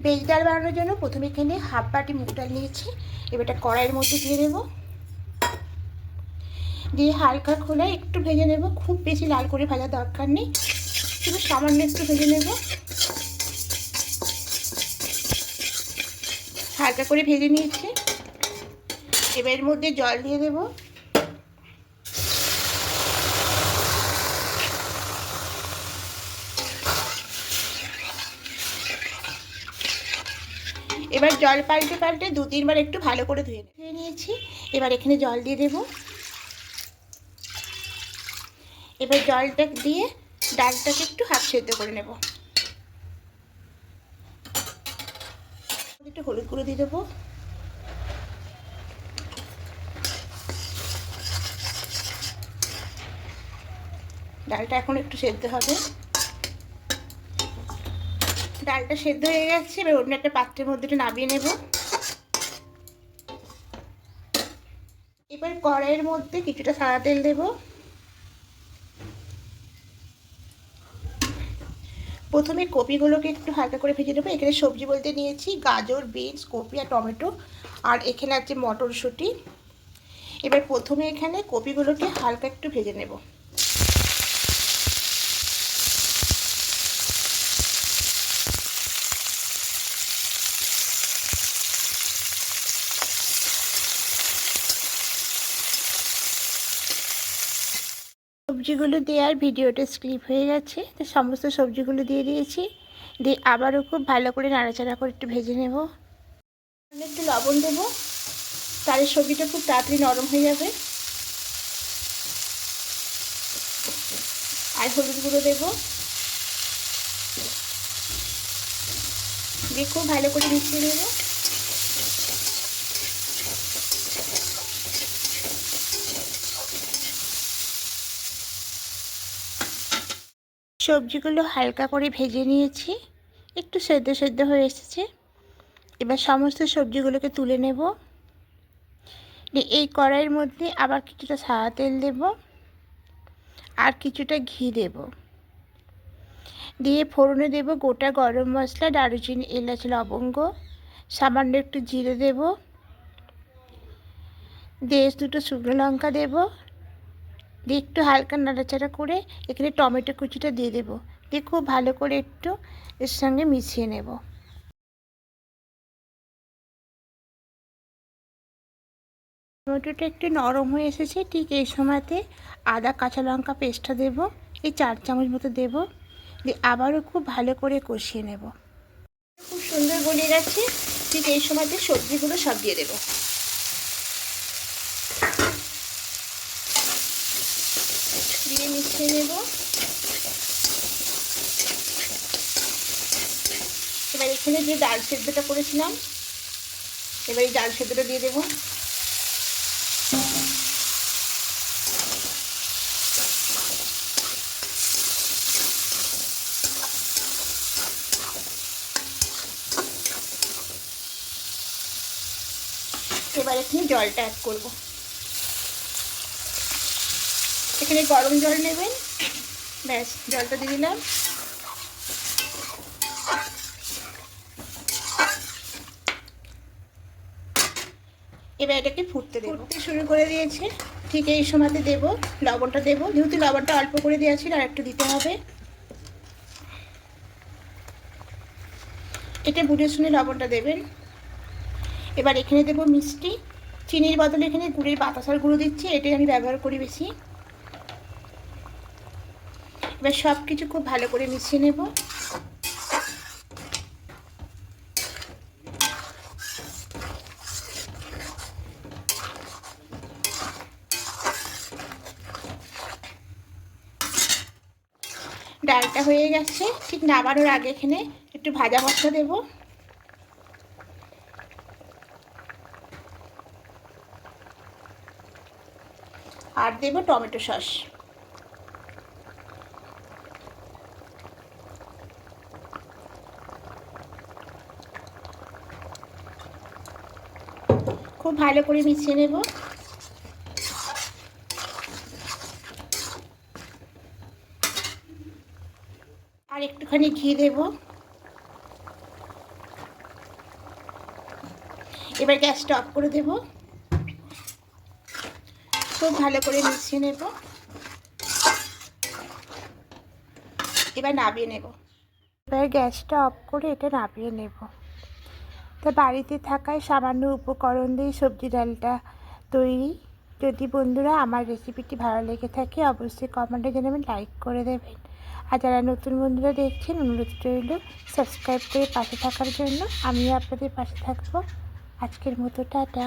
Veg ডাল বানানোর জন্য প্রথমে এখানে হাফ বাটি মুগ ডাল নিয়েছি। এবার এটা কড়াইয়ের মধ্যে দিয়ে দেব, দিয়ে হালকা খোলায় একটু ভেজে নেব। খুব বেশি লাল করে ভাজার দরকার নেই, শুধু সামান্য একটু ভেজে নেব। হালকা করে ভেজে নিয়েছি। এবার এর মধ্যে জল দিয়ে দেব। এবার জল পাল্টে পাল্টে 2-3 বার একটু ভালো করে ধুয়ে নিয়েছি। এবার এখানে জল দিয়ে দেব। এবার জলটা দিয়ে ডালটাকে একটু হাফ সেদ্ধ করে নেব। একটু হলুদ গুঁড়ো দিয়ে দেবো। ডালটা এখন একটু সেদ্ধ হবে। ডালটা সেদ্ধ হয়ে গেছে। এবার অন্য একটা পাত্রের মধ্যে একটু নামিয়ে নেব। এবার কড়াইয়ের মধ্যে কিছুটা সাদা তেল দেব। প্রথমে কপিগুলোকে একটু হালকা করে ভেজে নেবো। এখানে সবজি বলতে নিয়েছি গাজর, বিনস, কপি আর টমেটো, আর এখানে আছে মটরশুঁটি। এবার প্রথমে এখানে কপিগুলোকে হালকা একটু ভেজে নেব। সবজিগুলো দেওয়ার ভিডিওটা স্কিপ হয়ে গেছে, তো সমস্ত সবজিগুলো দিয়ে দিয়েছি। দিয়ে আবারও খুব ভালো করে নাড়াচাড়া করে একটু ভেজে নেব। একটু লবণ দেবো, তাহলে সবজিটা খুব তাড়াতাড়ি নরম হয়ে যাবে। আর হলুদ গুঁড়ো দেবো, দিয়ে খুব ভালো করে মিশিয়ে নেব। সবজিগুলো হালকা করে ভেজে নিয়েছি, একটু সেদ্ধ সেদ্ধ হয়ে এসেছে। এবার সমস্ত সবজিগুলোকে তুলে নেব। এই কড়াইয়ের মধ্যে আবার কিছুটা সাদা তেল দেব আর কিছুটা ঘি দেব। দিয়ে ফোড়নে দেব গোটা গরম মশলা, দারুচিনি, এলাচ, লবঙ্গ, সামান্য একটু জিরে দেব, দিয়ে দুটো শুকনো লঙ্কা দেব। দিয়ে একটু হালকা নাড়াচাড়া করে এখানে টমেটো কুচিটা দিয়ে দেব। দিয়ে খুব ভালো করে একটু এর সঙ্গে মিশিয়ে নেব। টমেটোটা একটু নরম হয়ে এসেছে, ঠিক এই সময়তে আদা কাঁচা লঙ্কা পেস্টটা দেব, এই 4 চামচ মতো দেব। দিয়ে আবারও খুব ভালো করে কষিয়ে নেব। খুব সুন্দর গলে গেছে, ঠিক এই সময়তে সবজিগুলো সব দিয়ে দেব। দিয়ে মিশিয়ে নেব। এবার এখানে যে ডাল সেদ্ধটা করেছিলাম, এবার এই ডাল সেদ্ধটা দিয়ে দেবো। এবার এখানে জলটা অ্যাড করব। এখানে গরম জল নেবেন, ব্যাস জলটা দিয়ে দিলাম। এবার এটাকে ফুটতে শুরু করে দিয়েছে, ঠিক এই সময়তে দেব লবণটা দেব। যেহেতু লবণটা অল্প করে দেওয়া ছিল, আর একটু দিতে হবে। এটা বুঝে শুনে লবণটা দেবেন। এবার এখানে দেব মিষ্টি। চিনির বদলে এখানে গুড়ের বাতাসার গুঁড়ো দিচ্ছি, এটাই আমি ব্যবহার করি বেশি। এবার সব কিছু খুব ভালো করে মিশিয়ে নেব। ডালটা হয়ে গেছে, ঠিক নামানোর আগে এখানে একটু ভাজা মশলা দেব। আর দেব টমেটো সস। খুব ভালো করে মিশিয়ে নেব। আর একটুখানি ঘি দেব। এবার গ্যাসটা অফ করে দেব, খুব ভালো করে মিশিয়ে নেব। এবার নামিয়ে নেব। এবার গ্যাসটা অফ করে এটা নামিয়ে নেব। তা বাড়িতে থাকায় সামান্য উপকরণ দিয়ে সবজি ডালটা তৈরি। যদি বন্ধুরা আমার রেসিপিটি ভালো লেগে থাকে অবশ্যই কমেন্টে জানাবেন, লাইক করে দেবেন। আর যারা নতুন বন্ধুরা দেখছেন অনুরোধ রইল সাবস্ক্রাইব করে পাশে থাকার জন্য। আমিও আপনাদের পাশে থাকবো। আজকের মতো টাটা।